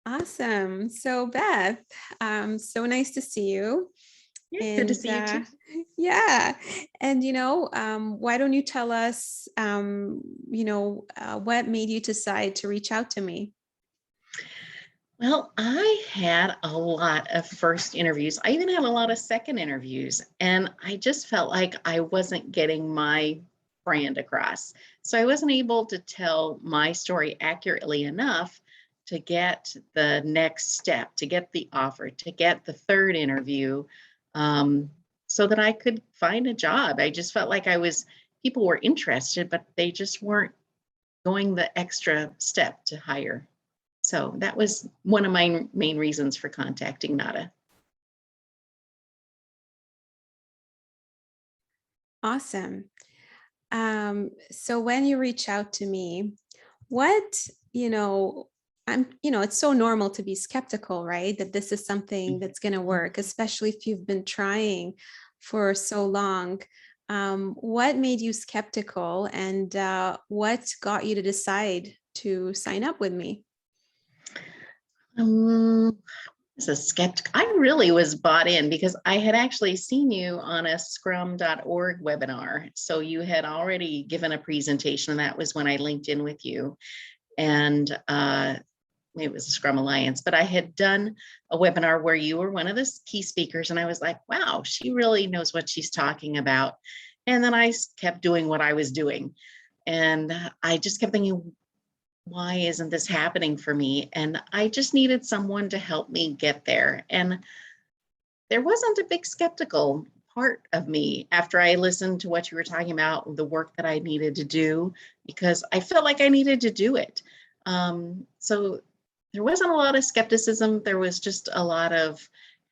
Awesome. So Beth, so nice to see you. Yeah, good to And see you too. yeah, and why don't you tell us, what made you decide to reach out to me? Well, I had a lot of first interviews. I even had a lot of second interviews, and I just felt like I wasn't getting my brand across. So I wasn't able to tell my story accurately enough to get the next step, to get the offer, to get the third interview, um, so that I could find a job. I just felt like people were interested, but they just weren't going the extra step to hire. So that was one of my main reasons for contacting Nada. Awesome. So when you reach out to me, what, it's so normal to be skeptical, right? That this is something that's going to work, especially if you've been trying for so long. What made you skeptical, and what got you to decide to sign up with me? Um, as a skeptic, I really was bought in because I had actually seen you on a scrum.org webinar. So you had already given a presentation, and that was when I linked in with you. And it was a Scrum Alliance, but I had done a webinar where you were one of the key speakers, and I was like, wow, she really knows what she's talking about. And then I kept doing what I was doing. And I just kept thinking, why isn't this happening for me? And I just needed someone to help me get there. And there wasn't a big skeptical part of me after I listened to what you were talking about, the work that I needed to do, because I felt like I needed to do it. So there wasn't a lot of skepticism. There was just a lot of,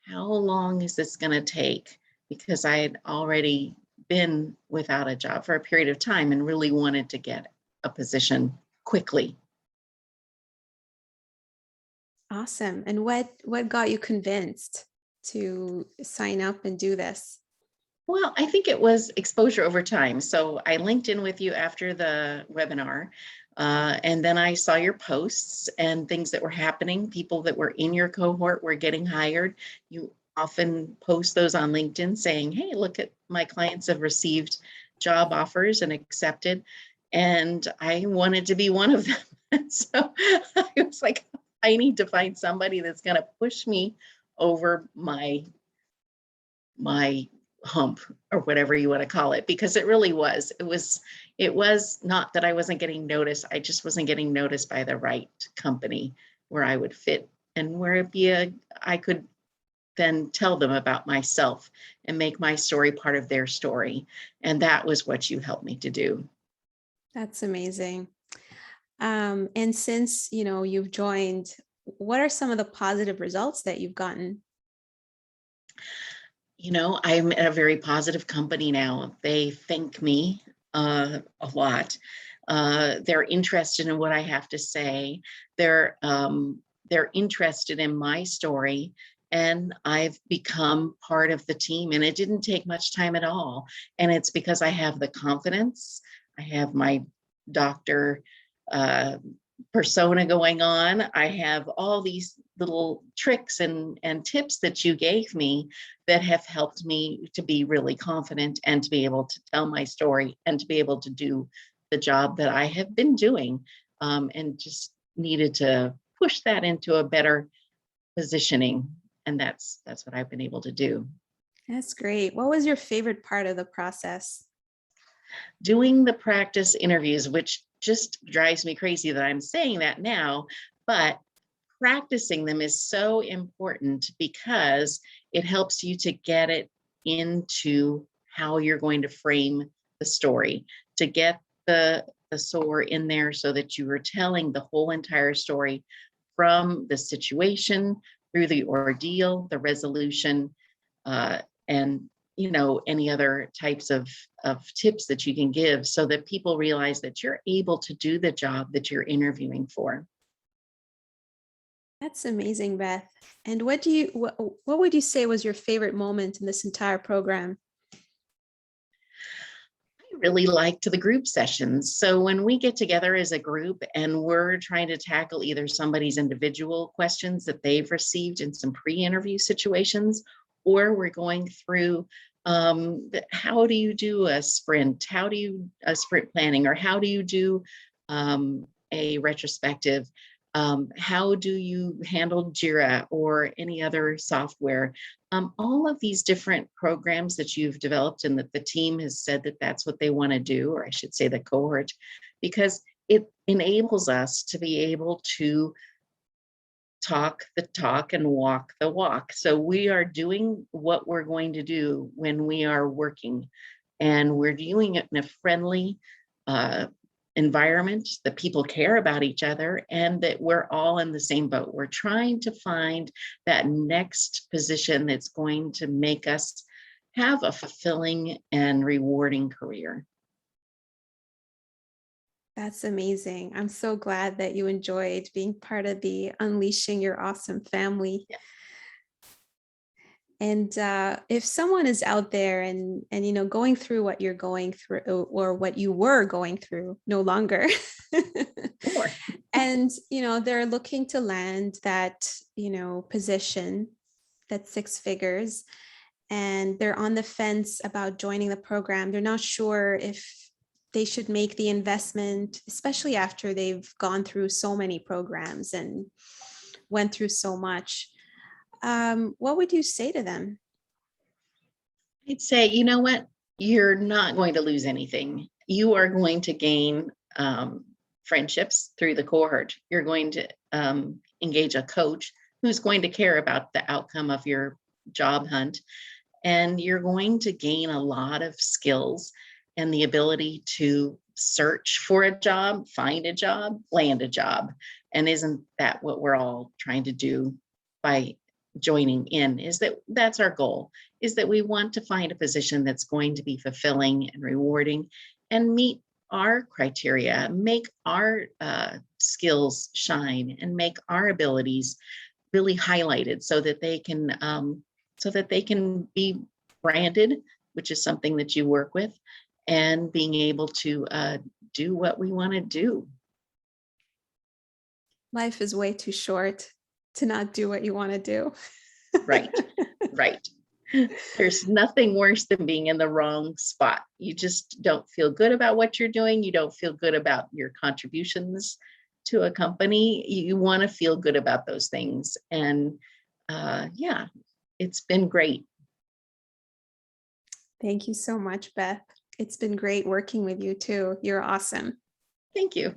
how long is this going to take? Because I had already been without a job for a period of time and really wanted to get a position quickly. Awesome. And what got you convinced to sign up and do this? Well, I think it was exposure over time. So I linked in with you after the webinar, and then I saw your posts and things that were happening. People that were in your cohort were getting hired. You often post those on LinkedIn saying, hey, look at my clients have received job offers and accepted. And I wanted to be one of them. So I was like, I need to find somebody that's going to push me over my hump, or whatever you want to call it, because it was not that I wasn't getting noticed. I just wasn't getting noticed by the right company where I would fit, and where I could then tell them about myself and make my story part of their story. And that was what you helped me to do. That's amazing. And since you've joined, what are some of the positive results that you've gotten? I'm at a very positive company now. They thank me a lot. They're interested in what I have to say. They're interested in my story, and I've become part of the team. And it didn't take much time at all. And it's because I have the confidence. I have my doctor uh, persona going on. I have all these little tricks and tips that you gave me that have helped me to be really confident and to be able to tell my story and to be able to do the job that I have been doing, and just needed to push that into a better positioning. And that's what I've been able to do. That's great. What was your favorite part of the process? Doing the practice interviews, which just drives me crazy that I'm saying that now, but practicing them is so important because it helps you to get it into how you're going to frame the story, to get the SOAR in there so that you are telling the whole entire story from the situation through the ordeal, the resolution, and any other types of tips that you can give so that people realize that you're able to do the job that you're interviewing for. That's amazing, Beth. And what would you say was your favorite moment in this entire program? I really liked the group sessions. So when we get together as a group and we're trying to tackle either somebody's individual questions that they've received in some pre-interview situations, or we're going through how do you do a sprint? How do you a sprint planning, or how do you do a retrospective? How do you handle Jira or any other software? All of these different programs that you've developed and that the team has said that that's what they want to do, or I should say the cohort, because it enables us to be able to talk the talk and walk the walk. So we are doing what we're going to do when we are working, and we're doing it in a friendly environment that people care about each other and that we're all in the same boat. We're trying to find that next position that's going to make us have a fulfilling and rewarding career. That's amazing. I'm so glad that you enjoyed being part of the Unleashing Your Awesome family. Yeah. And if someone is out there and going through what you're going through, or what you were going through, no longer, Sure. and they're looking to land that position, that's 6 figures, and they're on the fence about joining the program. They're not sure if they should make the investment, especially after they've gone through so many programs and went through so much. What would you say to them? I'd say, you know what? You're not going to lose anything. You are going to gain friendships through the cohort. You're going to engage a coach who's going to care about the outcome of your job hunt. And you're going to gain a lot of skills and the ability to search for a job, find a job, land a job. And isn't that what we're all trying to do by joining in? That's our goal, is that we want to find a position that's going to be fulfilling and rewarding and meet our criteria, make our skills shine, and make our abilities really highlighted so that they can be branded, which is something that you work with, and being able to do what we want to do. Life is way too short to not do what you want to do. Right, right. There's nothing worse than being in the wrong spot. You just don't feel good about what you're doing. You don't feel good about your contributions to a company. You want to feel good about those things. And yeah, it's been great. Thank you so much, Beth. It's been great working with you too. You're awesome. Thank you.